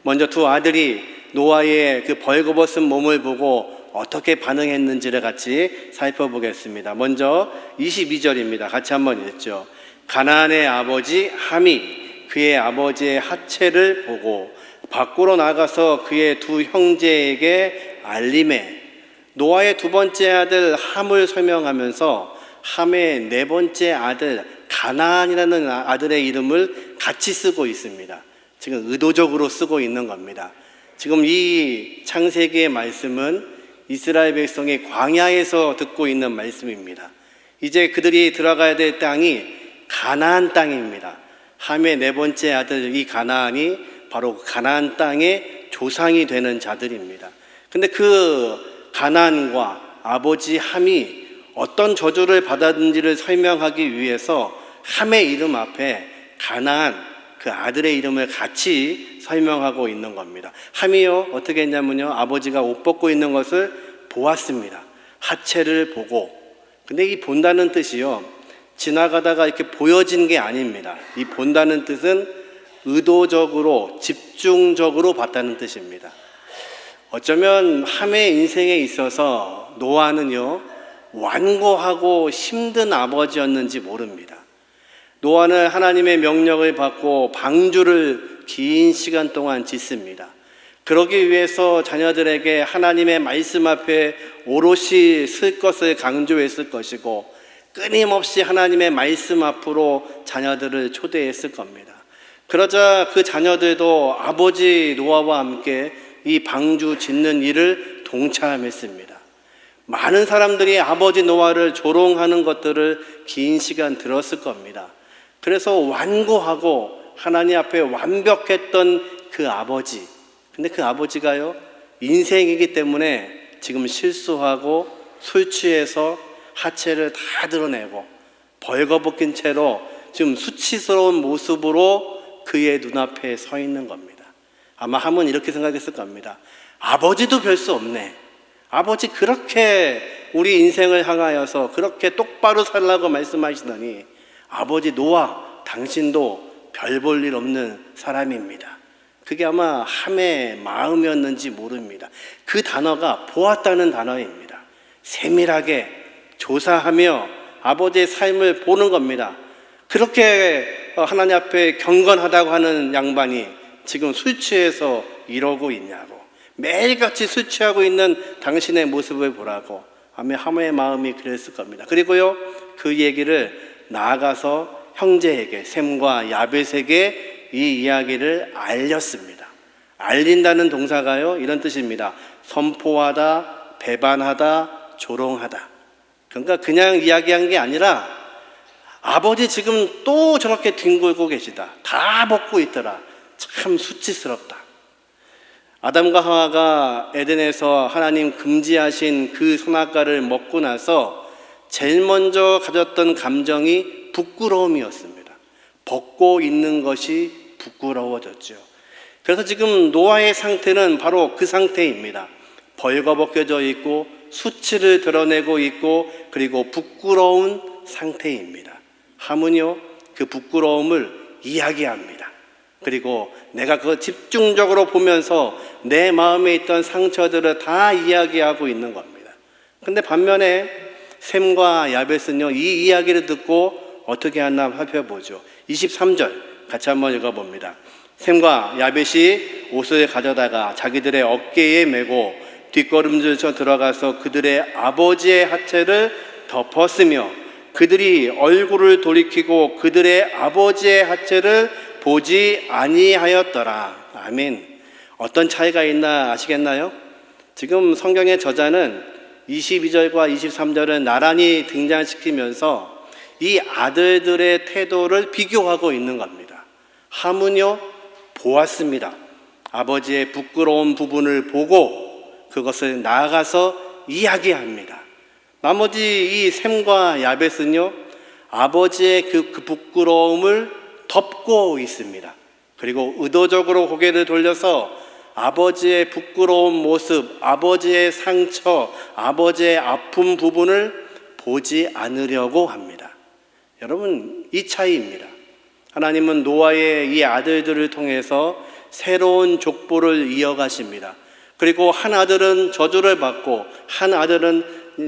먼저 두 아들이 노아의 그 벌거벗은 몸을 보고 어떻게 반응했는지를 같이 살펴보겠습니다. 먼저 22절입니다. 같이 한번 읽죠. 가나안의 아버지 함이 그의 아버지의 하체를 보고 밖으로 나가서 그의 두 형제에게 알림해. 노아의 두 번째 아들 함을 설명하면서 함의 네 번째 아들 가나안이라는 아들의 이름을 같이 쓰고 있습니다. 지금 의도적으로 쓰고 있는 겁니다. 지금 이 창세기의 말씀은 이스라엘 백성이 광야에서 듣고 있는 말씀입니다. 이제 그들이 들어가야 될 땅이 가나안 땅입니다. 함의 네 번째 아들 이 가나안이 바로 가나안 땅의 조상이 되는 자들입니다. 근데 그 가나안과 아버지 함이 어떤 저주를 받았는지를 설명하기 위해서 함의 이름 앞에 가나안 그 아들의 이름을 같이 설명하고 있는 겁니다. 함이요 어떻게 했냐면요, 아버지가 옷 벗고 있는 것을 보았습니다. 하체를 보고. 근데 이 본다는 뜻이요, 지나가다가 이렇게 보여진 게 아닙니다. 이 본다는 뜻은 의도적으로 집중적으로 봤다는 뜻입니다. 어쩌면 함의 인생에 있어서 노아는요 완고하고 힘든 아버지였는지 모릅니다. 노아는 하나님의 명령을 받고 방주를 긴 시간 동안 짓습니다. 그러기 위해서 자녀들에게 하나님의 말씀 앞에 오롯이 쓸 것을 강조했을 것이고, 끊임없이 하나님의 말씀 앞으로 자녀들을 초대했을 겁니다. 그러자 그 자녀들도 아버지 노아와 함께 이 방주 짓는 일을 동참했습니다. 많은 사람들이 아버지 노아를 조롱하는 것들을 긴 시간 들었을 겁니다. 그래서 완고하고 하나님 앞에 완벽했던 그 아버지, 근데 그 아버지가요 인생이기 때문에 지금 실수하고 술 취해서 하체를 다 드러내고 벌거벗긴 채로 지금 수치스러운 모습으로 그의 눈앞에 서 있는 겁니다. 아마 함은 이렇게 생각했을 겁니다. 아버지도 별 수 없네. 아버지 그렇게 우리 인생을 향하여서 그렇게 똑바로 살라고 말씀하시더니 아버지 노아 당신도 별 볼 일 없는 사람입니다. 그게 아마 함의 마음이었는지 모릅니다. 그 단어가 보았다는 단어입니다. 세밀하게 조사하며 아버지의 삶을 보는 겁니다. 그렇게 하나님 앞에 경건하다고 하는 양반이 지금 술 취해서 이러고 있냐고, 매일같이 술 취하고 있는 당신의 모습을 보라고 아마 함의 마음이 그랬을 겁니다. 그리고요 그 얘기를 나아가서 형제에게, 셈과 야벳에게 이 이야기를 알렸습니다. 알린다는 동사가요 이런 뜻입니다. 선포하다, 배반하다, 조롱하다. 그러니까 그냥 이야기한 게 아니라 아버지 지금 또 저렇게 뒹굴고 계시다. 다 벗고 있더라. 참 수치스럽다. 아담과 하와가 에덴에서 하나님 금지하신 그 선악과를 먹고 나서 제일 먼저 가졌던 감정이 부끄러움이었습니다. 벗고 있는 것이 부끄러워졌죠. 그래서 지금 노아의 상태는 바로 그 상태입니다. 벌거벗겨져 있고 수치를 드러내고 있고 그리고 부끄러운 상태입니다. 함은요 그 부끄러움을 이야기합니다. 그리고 내가 그거 집중적으로 보면서 내 마음에 있던 상처들을 다 이야기하고 있는 겁니다. 근데 반면에 셈과 야벳은요 이 이야기를 듣고 어떻게 하나 살펴보죠. 23절 같이 한번 읽어봅니다. 셈과 야벳이 옷을 가져다가 자기들의 어깨에 메고 뒷걸음질 들어가서 그들의 아버지의 하체를 덮었으며 그들이 얼굴을 돌이키고 그들의 아버지의 하체를 보지 아니하였더라. 아멘. 어떤 차이가 있나 아시겠나요? 지금 성경의 저자는 22절과 23절을 나란히 등장시키면서 이 아들들의 태도를 비교하고 있는 겁니다. 함은요 보았습니다. 아버지의 부끄러운 부분을 보고 그것을 나아가서 이야기합니다. 나머지 이 셈과 야벳은요 아버지의 그 부끄러움을 덮고 있습니다. 그리고 의도적으로 고개를 돌려서 아버지의 부끄러운 모습, 아버지의 상처, 아버지의 아픈 부분을 보지 않으려고 합니다. 여러분 이 차이입니다. 하나님은 노아의 이 아들들을 통해서 새로운 족보를 이어가십니다. 그리고 한 아들은 저주를 받고 한 아들은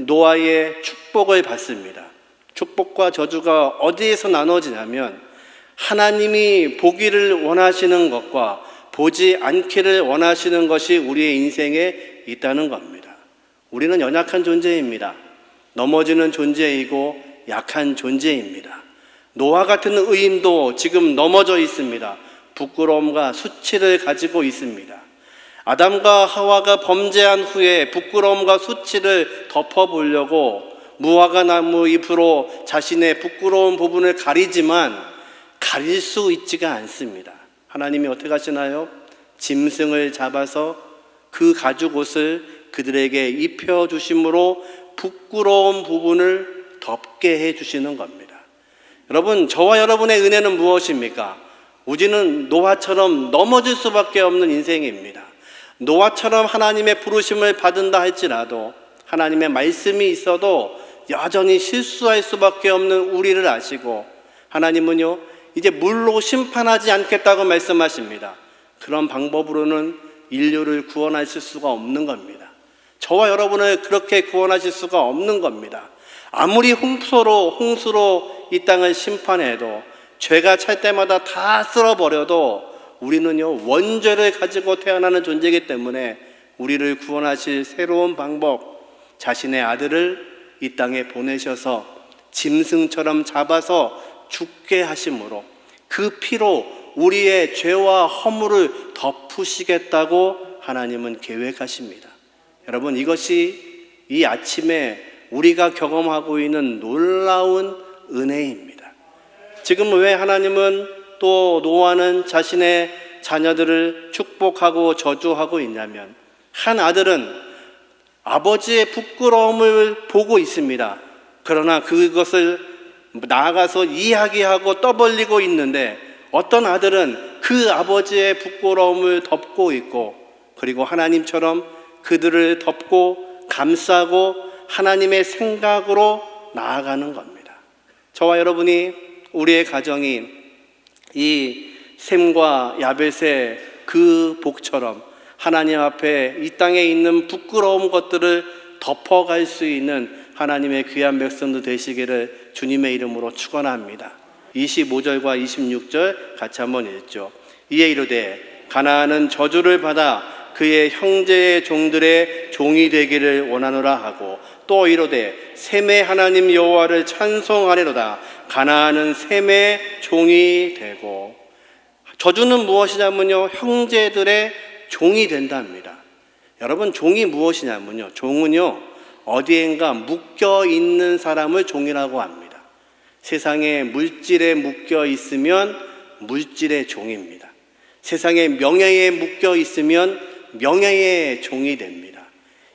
노아의 축복을 받습니다. 축복과 저주가 어디에서 나눠지냐면 하나님이 보기를 원하시는 것과 보지 않기를 원하시는 것이 우리의 인생에 있다는 겁니다. 우리는 연약한 존재입니다. 넘어지는 존재이고 약한 존재입니다. 노아 같은 의인도 지금 넘어져 있습니다. 부끄러움과 수치를 가지고 있습니다. 아담과 하와가 범죄한 후에 부끄러움과 수치를 덮어보려고 무화과 나무 잎으로 자신의 부끄러운 부분을 가리지만 가릴 수 있지가 않습니다. 하나님이 어떻게 하시나요? 짐승을 잡아서 그 가죽 옷을 그들에게 입혀주심으로 부끄러운 부분을 덮게 해주시는 겁니다. 여러분, 저와 여러분의 은혜는 무엇입니까? 우리는 노아처럼 넘어질 수밖에 없는 인생입니다. 노아처럼 하나님의 부르심을 받은다 할지라도 하나님의 말씀이 있어도 여전히 실수할 수밖에 없는 우리를 아시고 하나님은요 이제 물로 심판하지 않겠다고 말씀하십니다. 그런 방법으로는 인류를 구원하실 수가 없는 겁니다. 저와 여러분을 그렇게 구원하실 수가 없는 겁니다. 아무리 홍수로 이 땅을 심판해도 죄가 찰 때마다 다 쓸어버려도 우리는요 원죄를 가지고 태어나는 존재이기 때문에 우리를 구원하실 새로운 방법, 자신의 아들을 이 땅에 보내셔서 짐승처럼 잡아서 죽게 하심으로 그 피로 우리의 죄와 허물을 덮으시겠다고 하나님은 계획하십니다. 여러분, 이것이 이 아침에 우리가 경험하고 있는 놀라운 은혜입니다. 지금 왜 하나님은 또 노아는 자신의 자녀들을 축복하고 저주하고 있냐면 한 아들은 아버지의 부끄러움을 보고 있습니다. 그러나 그것을 나아가서 이야기하고 떠벌리고 있는데 어떤 아들은 그 아버지의 부끄러움을 덮고 있고 그리고 하나님처럼 그들을 덮고 감싸고 하나님의 생각으로 나아가는 겁니다. 저와 여러분이 우리의 가정이 이 셈과 야벳의 그 복처럼 하나님 앞에 이 땅에 있는 부끄러운 것들을 덮어갈 수 있는 하나님의 귀한 백성도 되시기를 주님의 이름으로 축원합니다. 25절과 26절 같이 한번 읽죠. 이에 이르되 가나안은 저주를 받아 그의 형제의 종들의 종이 되기를 원하노라 하고 또 이르되 셈의 하나님 여호와를 찬송하리로다. 가나안은 셈의 종이 되고. 저주는 무엇이냐면요 형제들의 종이 된답니다. 여러분, 종이 무엇이냐면요 종은요 어디엔가 묶여 있는 사람을 종이라고 합니다. 세상에 물질에 묶여 있으면 물질의 종입니다. 세상에 명예에 묶여 있으면 명예의 종이 됩니다.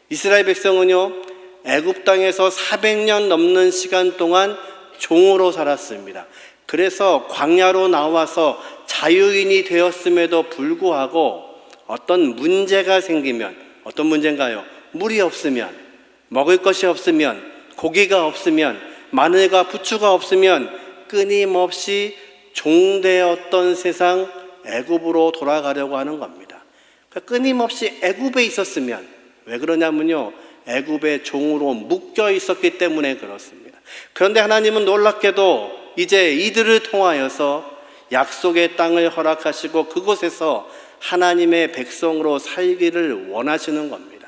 이스라엘 백성은요 애굽 땅에서 400년 넘는 시간 동안 종으로 살았습니다. 그래서 광야로 나와서 자유인이 되었음에도 불구하고 어떤 문제가 생기면, 어떤 문제인가요? 물이 없으면, 먹을 것이 없으면, 고기가 없으면, 마늘과 부추가 없으면 끊임없이 종되었던 세상 애굽으로 돌아가려고 하는 겁니다. 그러니까 끊임없이 애굽에 있었으면, 왜 그러냐면요 애굽의 종으로 묶여 있었기 때문에 그렇습니다. 그런데 하나님은 놀랍게도 이제 이들을 통하여서 약속의 땅을 허락하시고 그곳에서 하나님의 백성으로 살기를 원하시는 겁니다.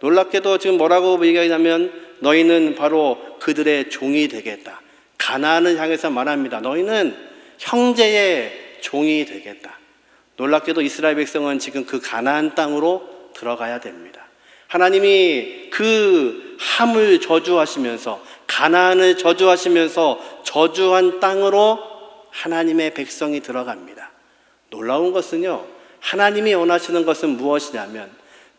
놀랍게도 지금 뭐라고 얘기하냐면 너희는 바로 그들의 종이 되겠다. 가나안을 향해서 말합니다. 너희는 형제의 종이 되겠다. 놀랍게도 이스라엘 백성은 지금 그 가나안 땅으로 들어가야 됩니다. 하나님이 그 함을 저주하시면서 가나안을 저주하시면서 저주한 땅으로 하나님의 백성이 들어갑니다. 놀라운 것은요 하나님이 원하시는 것은 무엇이냐면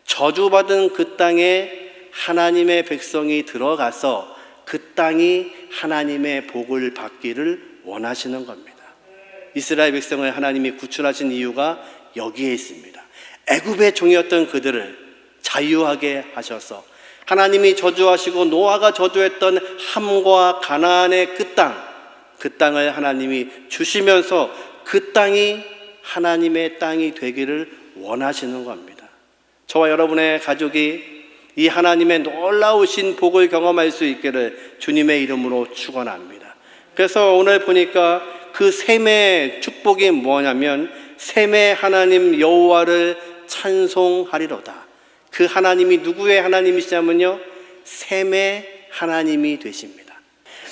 저주받은 그 땅에 하나님의 백성이 들어가서 그 땅이 하나님의 복을 받기를 원하시는 겁니다. 이스라엘 백성을 하나님이 구출하신 이유가 여기에 있습니다. 애굽의 종이었던 그들을 자유하게 하셔서 하나님이 저주하시고 노아가 저주했던 함과 가나안의 그 땅을 하나님이 주시면서 그 땅이 하나님의 땅이 되기를 원하시는 겁니다. 저와 여러분의 가족이 이 하나님의 놀라우신 복을 경험할 수 있기를 주님의 이름으로 축원합니다. 그래서 오늘 보니까 그 셈의 축복이 뭐냐면 셈의 하나님 여호와를 찬송하리로다. 그 하나님이 누구의 하나님이시냐면요, 셈의 하나님이 되십니다.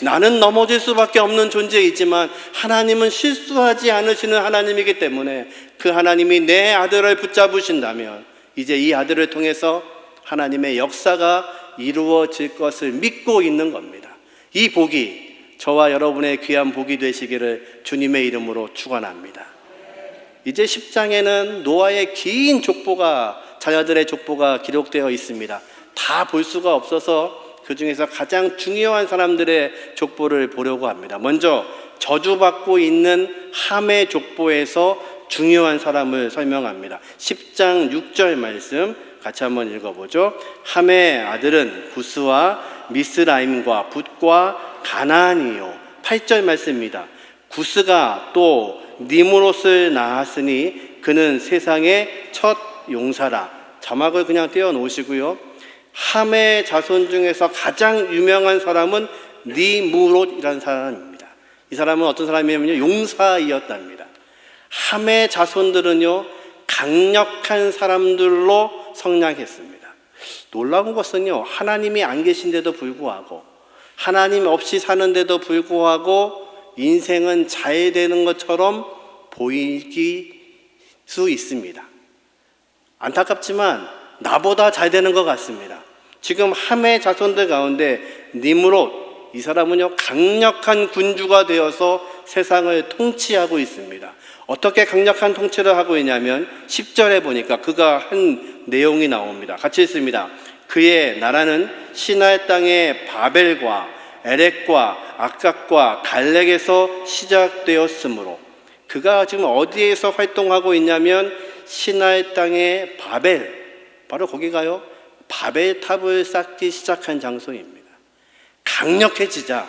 나는 넘어질 수밖에 없는 존재이지만 하나님은 실수하지 않으시는 하나님이기 때문에 그 하나님이 내 아들을 붙잡으신다면 이제 이 아들을 통해서 하나님의 역사가 이루어질 것을 믿고 있는 겁니다. 이 복이 저와 여러분의 귀한 복이 되시기를 주님의 이름으로 축원합니다. 이제 10장에는 노아의 긴 족보가, 자녀들의 족보가 기록되어 있습니다. 다 볼 수가 없어서 그 중에서 가장 중요한 사람들의 족보를 보려고 합니다. 먼저 저주받고 있는 함의 족보에서 중요한 사람을 설명합니다. 10장 6절 말씀 같이 한번 읽어보죠. 함의 아들은 구스와 미스라임과 붓과 가나안이요. 8절 말씀입니다. 구스가 또 니므롯을 낳았으니 그는 세상의 첫 용사라. 자막을 그냥 떼어 놓으시고요. 함의 자손 중에서 가장 유명한 사람은 니므롯이라는 사람입니다. 이 사람은 어떤 사람이냐면요, 용사이었답니다. 함의 자손들은요, 강력한 사람들로 성장했습니다. 놀라운 것은요, 하나님이 안 계신데도 불구하고, 하나님 없이 사는데도 불구하고 인생은 잘 되는 것처럼 보이기 수 있습니다. 안타깝지만 나보다 잘 되는 것 같습니다. 지금 함의 자손들 가운데 니므롯, 이 사람은요, 강력한 군주가 되어서 세상을 통치하고 있습니다. 어떻게 강력한 통치를 하고 있냐면 10절에 보니까 그가 한 내용이 나옵니다. 같이 읽습니다. 그의 나라는 시나이 땅의 바벨과 에렉과 악각과 갈렉에서 시작되었으므로, 그가 지금 어디에서 활동하고 있냐면 시나이 땅의 바벨, 바로 거기가요, 바벨탑을 쌓기 시작한 장소입니다. 강력해지자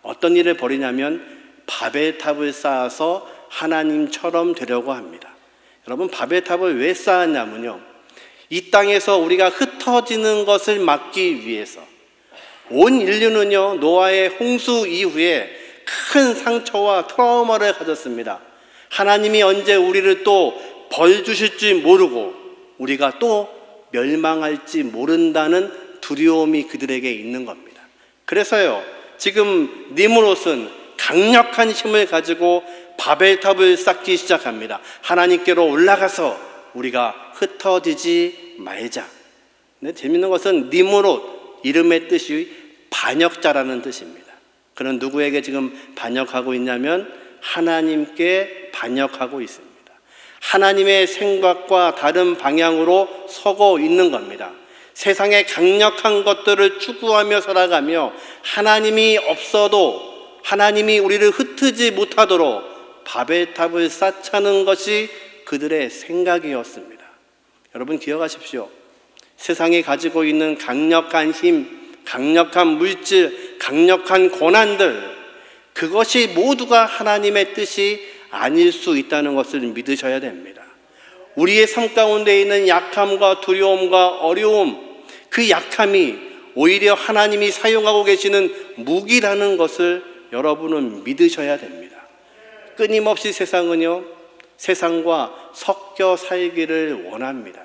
어떤 일을 벌이냐면 바벨탑을 쌓아서 하나님처럼 되려고 합니다. 여러분, 바벨탑을 왜 쌓았냐면요, 이 땅에서 우리가 흩어지는 것을 막기 위해서. 온 인류는요, 노아의 홍수 이후에 큰 상처와 트라우마를 가졌습니다. 하나님이 언제 우리를 또 벌 주실지 모르고 우리가 또 멸망할지 모른다는 두려움이 그들에게 있는 겁니다. 그래서요, 지금 니므롯은 강력한 힘을 가지고 바벨탑을 쌓기 시작합니다. 하나님께로 올라가서 우리가 흩어지지 말자. 근데 재밌는 것은 니므롯, 이름의 뜻이 반역자라는 뜻입니다. 그는 누구에게 지금 반역하고 있냐면 하나님께 반역하고 있습니다. 하나님의 생각과 다른 방향으로 서고 있는 겁니다. 세상의 강력한 것들을 추구하며 살아가며 하나님이 없어도, 하나님이 우리를 흩트지 못하도록 바벨탑을 쌓자는 것이 그들의 생각이었습니다. 여러분, 기억하십시오. 세상이 가지고 있는 강력한 힘, 강력한 물질, 강력한 권한들, 그것이 모두가 하나님의 뜻이 아닐 수 있다는 것을 믿으셔야 됩니다. 우리의 삶 가운데 있는 약함과 두려움과 어려움, 그 약함이 오히려 하나님이 사용하고 계시는 무기라는 것을 여러분은 믿으셔야 됩니다. 끊임없이 세상은요, 세상과 섞여 살기를 원합니다.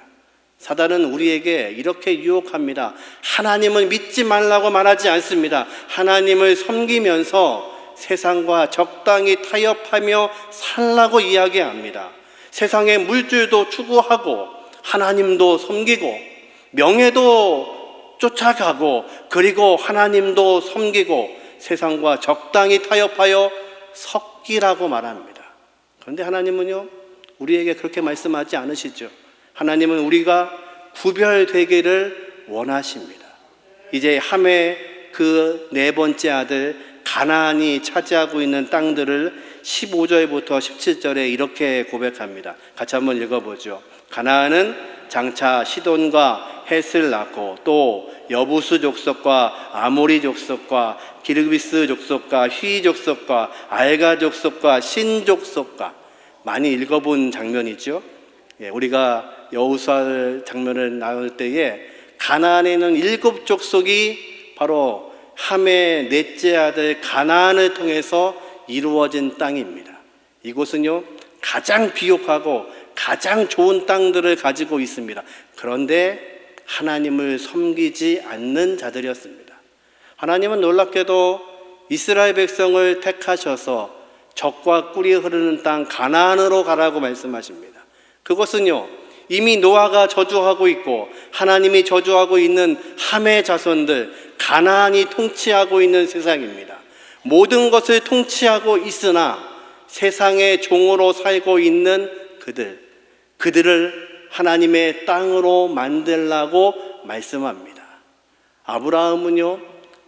사단은 우리에게 이렇게 유혹합니다. 하나님을 믿지 말라고 말하지 않습니다. 하나님을 섬기면서 세상과 적당히 타협하며 살라고 이야기합니다. 세상의 물질도 추구하고 하나님도 섬기고 명예도 쫓아가고 그리고 하나님도 섬기고 세상과 적당히 타협하여 섞이라고 말합니다. 그런데 하나님은요, 우리에게 그렇게 말씀하지 않으시죠. 하나님은 우리가 구별되기를 원하십니다. 이제 함의 그 네 번째 아들 가나안이 차지하고 있는 땅들을 15절부터 17절에 이렇게 고백합니다. 같이 한번 읽어보죠. 가나안은 장차 시돈과 헷을 낳고 또 여부스 족속과 아모리 족속과 기르비스 족속과 휘 족속과 알가 족속과 신 족속과 많이 읽어본 장면이죠. 우리가 여호수아 장면을 나눌 때에 가나안에 있는 7 족속이 바로 함의 넷째 아들 가나안을 통해서 이루어진 땅입니다. 이곳은요 가장 비옥하고 가장 좋은 땅들을 가지고 있습니다. 그런데 하나님을 섬기지 않는 자들이었습니다. 하나님은 놀랍게도 이스라엘 백성을 택하셔서 젖과 꿀이 흐르는 땅 가나안으로 가라고 말씀하십니다. 그것은요 이미 노아가 저주하고 있고 하나님이 저주하고 있는 함의 자손들 가나안이 통치하고 있는 세상입니다. 모든 것을 통치하고 있으나 세상의 종으로 살고 있는 그들을 하나님의 땅으로 만들라고 말씀합니다. 아브라함은요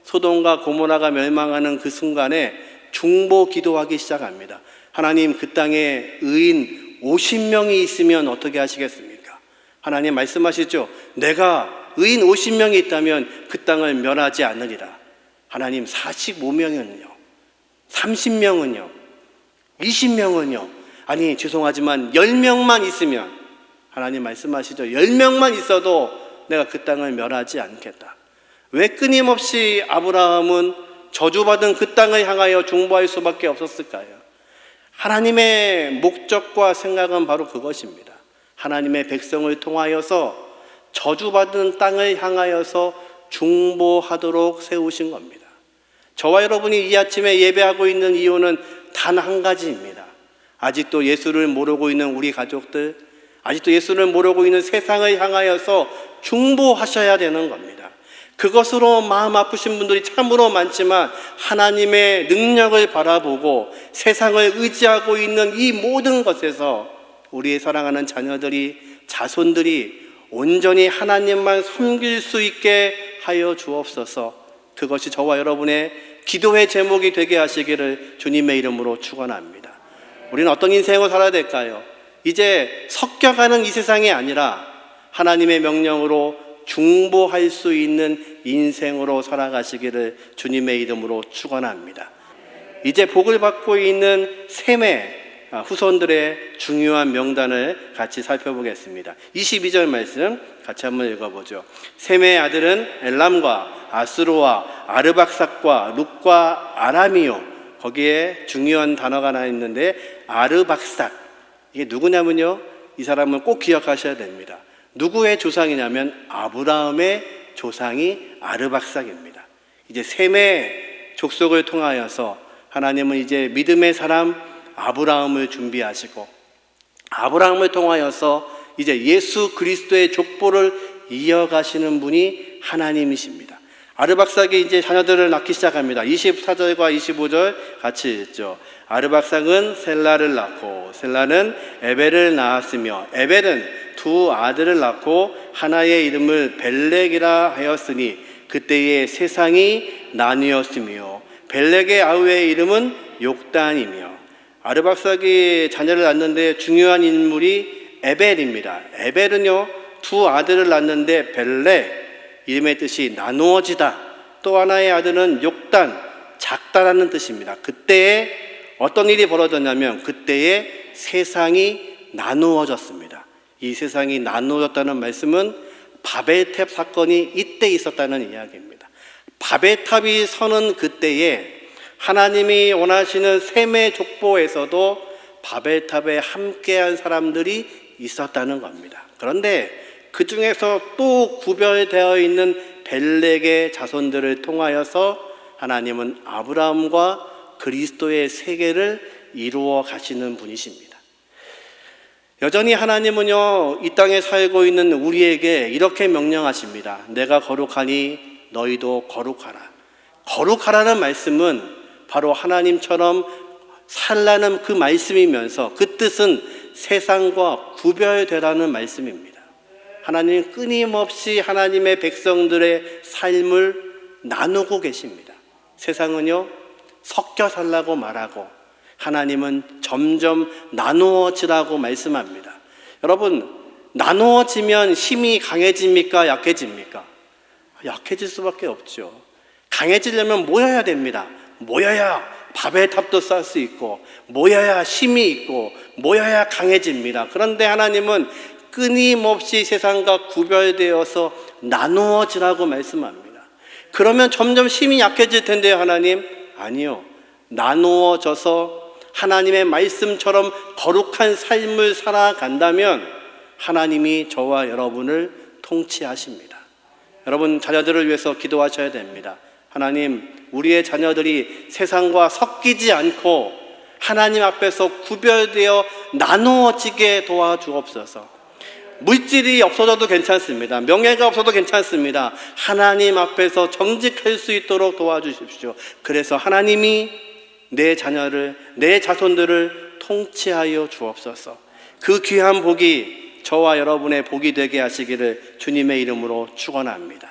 소돔과 고모라가 멸망하는 그 순간에 중보 기도하기 시작합니다. 하나님, 그 땅에 의인 50명이 있으면 어떻게 하시겠습니까? 하나님 말씀하시죠. 내가 의인 50명이 있다면 그 땅을 멸하지 않으리라. 하나님, 45명은요? 30명은요? 20명은요? 아니 죄송하지만 10명만 있으면, 하나님 말씀하시죠. 10명만 있어도 내가 그 땅을 멸하지 않겠다. 왜 끊임없이 아브라함은 저주받은 그 땅을 향하여 중보할 수밖에 없었을까요? 하나님의 목적과 생각은 바로 그것입니다. 하나님의 백성을 통하여서 저주받은 땅을 향하여서 중보하도록 세우신 겁니다. 저와 여러분이 이 아침에 예배하고 있는 이유는 단 한 가지입니다. 아직도 예수를 모르고 있는 우리 가족들, 아직도 예수를 모르고 있는 세상을 향하여서 중보하셔야 되는 겁니다. 그것으로 마음 아프신 분들이 참으로 많지만 하나님의 능력을 바라보고 세상을 의지하고 있는 이 모든 것에서 우리의 사랑하는 자녀들이, 자손들이 온전히 하나님만 섬길 수 있게 하여 주옵소서. 그것이 저와 여러분의 기도의 제목이 되게 하시기를 주님의 이름으로 축원합니다. 우리는 어떤 인생을 살아야 될까요? 이제 섞여가는 이 세상이 아니라 하나님의 명령으로 중보할 수 있는 인생으로 살아가시기를 주님의 이름으로 축원합니다. 이제 복을 받고 있는 셈의 후손들의 중요한 명단을 같이 살펴보겠습니다. 22절 말씀 같이 한번 읽어보죠. 셈의 아들은 엘람과 아스로와 아르박삭과 룻과 아람이요. 거기에 중요한 단어가 하나 있는데 아르박삭, 이게 누구냐면요, 이 사람은 꼭 기억하셔야 됩니다. 누구의 조상이냐면 아브라함의 조상이 아르박삭입니다. 이제 셈의 족속을 통하여서 하나님은 이제 믿음의 사람 아브라함을 준비하시고 아브라함을 통하여서 이제 예수 그리스도의 족보를 이어가시는 분이 하나님이십니다. 아르박삭이 이제 자녀들을 낳기 시작합니다. 24절과 25절 같이 읽죠. 아르박삭은 셀라를 낳고 셀라는 에벨을 낳았으며 에벨은 두 아들을 낳고 하나의 이름을 벨렉이라 하였으니 그때의 세상이 나뉘었으며 벨렉의 아우의 이름은 욕단이며. 아르박삭이 자녀를 낳는데 중요한 인물이 에벨입니다. 에벨은요 두 아들을 낳는데 벨렉, 이름의 뜻이 나누어지다. 또 하나의 아들은 욕단, 작다라는 뜻입니다. 그때에 어떤 일이 벌어졌냐면 그때에 세상이 나누어졌습니다. 이 세상이 나누어졌다는 말씀은 바벨탑 사건이 이때 있었다는 이야기입니다. 바벨탑이 서는 그때에 하나님이 원하시는 셈의 족보에서도 바벨탑에 함께한 사람들이 있었다는 겁니다. 그런데 그 중에서 또 구별되어 있는 벨렉의 자손들을 통하여서 하나님은 아브라함과 그리스도의 세계를 이루어 가시는 분이십니다. 여전히 하나님은요 이 땅에 살고 있는 우리에게 이렇게 명령하십니다. 내가 거룩하니 너희도 거룩하라. 거룩하라는 말씀은 바로 하나님처럼 살라는 그 말씀이면서 그 뜻은 세상과 구별되라는 말씀입니다. 하나님은 끊임없이 하나님의 백성들의 삶을 나누고 계십니다. 세상은요 섞여 살라고 말하고 하나님은 점점 나누어지라고 말씀합니다. 여러분, 나누어지면 힘이 강해집니까? 약해집니까? 약해질 수밖에 없죠. 강해지려면 모여야 됩니다. 모여야 바벨탑도 쌓을 수 있고 모여야 힘이 있고 모여야 강해집니다. 그런데 하나님은 끊임없이 세상과 구별되어서 나누어지라고 말씀합니다. 그러면 점점 힘이 약해질 텐데요, 하나님? 아니요. 나누어져서 하나님의 말씀처럼 거룩한 삶을 살아간다면 하나님이 저와 여러분을 통치하십니다. 여러분, 자녀들을 위해서 기도하셔야 됩니다. 하나님, 우리의 자녀들이 세상과 섞이지 않고 하나님 앞에서 구별되어 나누어지게 도와주옵소서. 물질이 없어져도 괜찮습니다. 명예가 없어도 괜찮습니다. 하나님 앞에서 정직할 수 있도록 도와주십시오. 그래서 하나님이 내 자녀를, 내 자손들을 통치하여 주옵소서. 그 귀한 복이 저와 여러분의 복이 되게 하시기를 주님의 이름으로 축원합니다.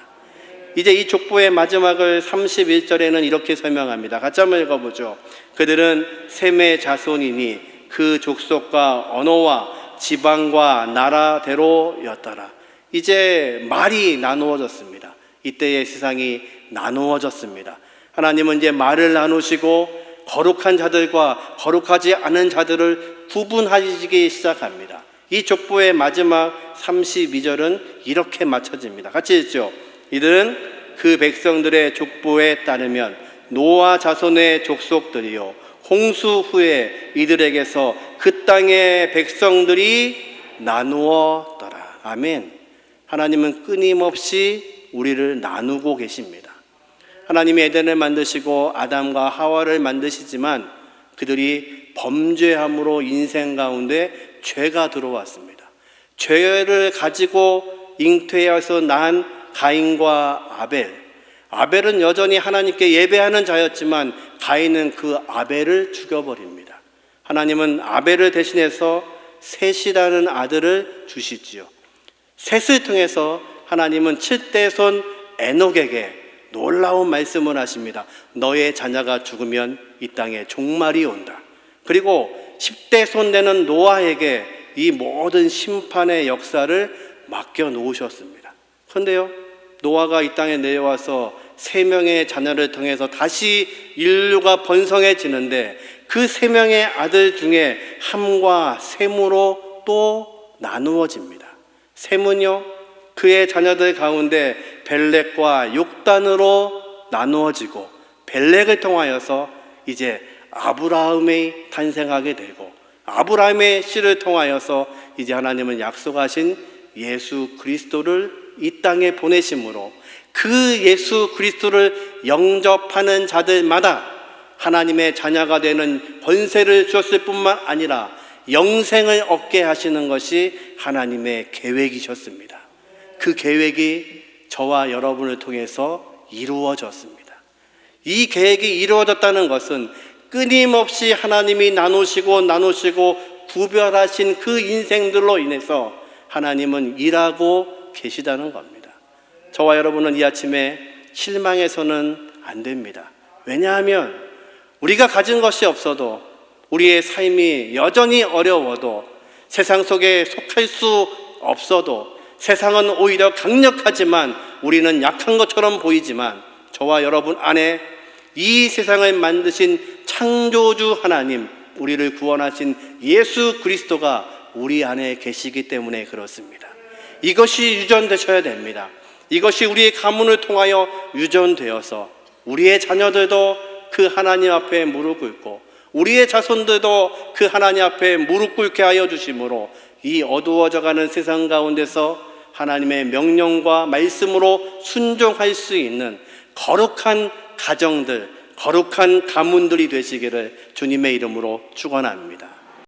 이제 이 족보의 마지막을 31절에는 이렇게 설명합니다. 같이 한번 읽어보죠. 그들은 셈의 자손이니 그 족속과 언어와 지방과 나라대로였더라. 이제 말이 나누어졌습니다. 이때의 세상이 나누어졌습니다. 하나님은 이제 말을 나누시고 거룩한 자들과 거룩하지 않은 자들을 구분하시기 시작합니다. 이 족보의 마지막 32절은 이렇게 맞춰집니다. 같이 읽죠. 이들은 그 백성들의 족보에 따르면 노아 자손의 족속들이요 홍수 후에 이들에게서 그 땅의 백성들이 나누어더라. 아멘. 하나님은 끊임없이 우리를 나누고 계십니다. 하나님이 에덴을 만드시고 아담과 하와를 만드시지만 그들이 범죄함으로 인생 가운데 죄가 들어왔습니다. 죄를 가지고 잉태해서 난 가인과 아벨은 여전히 하나님께 예배하는 자였지만 가인은 그 아벨을 죽여버립니다. 하나님은 아벨을 대신해서 셋이라는 아들을 주시지요. 셋을 통해서 하나님은 7대 손 에녹에게 놀라운 말씀을 하십니다. 너의 자녀가 죽으면 이 땅에 종말이 온다. 그리고 10대 손 되는 노아에게 이 모든 심판의 역사를 맡겨 놓으셨습니다. 그런데요, 노아가 이 땅에 내려와서 3명의 자녀를 통해서 다시 인류가 번성해지는데 그 3명의 아들 중에 함과 셈으로 또 나누어집니다. 셈은요, 그의 자녀들 가운데 벨렉과 욕단으로 나누어지고 벨렉을 통하여서 이제 아브라함이 탄생하게 되고 아브라함의 씨를 통하여서 이제 하나님은 약속하신 예수 그리스도를 이 땅에 보내심으로 그 예수 그리스도를 영접하는 자들마다 하나님의 자녀가 되는 권세를 주었을 뿐만 아니라 영생을 얻게 하시는 것이 하나님의 계획이셨습니다. 그 계획이 저와 여러분을 통해서 이루어졌습니다. 이 계획이 이루어졌다는 것은 끊임없이 하나님이 나누시고 구별하신 그 인생들로 인해서 하나님은 일하고 계시다는 겁니다. 저와 여러분은 이 아침에 실망해서는 안 됩니다. 왜냐하면 우리가 가진 것이 없어도 우리의 삶이 여전히 어려워도 세상 속에 속할 수 없어도 세상은 오히려 강력하지만 우리는 약한 것처럼 보이지만 저와 여러분 안에 이 세상을 만드신 창조주 하나님, 우리를 구원하신 예수 그리스도가 우리 안에 계시기 때문에 그렇습니다. 이것이 유전되셔야 됩니다. 이것이 우리의 가문을 통하여 유전되어서 우리의 자녀들도 그 하나님 앞에 무릎 꿇고 우리의 자손들도 그 하나님 앞에 무릎 꿇게 하여 주심으로 이 어두워져가는 세상 가운데서 하나님의 명령과 말씀으로 순종할 수 있는 거룩한 가정들, 거룩한 가문들이 되시기를 주님의 이름으로 축원합니다.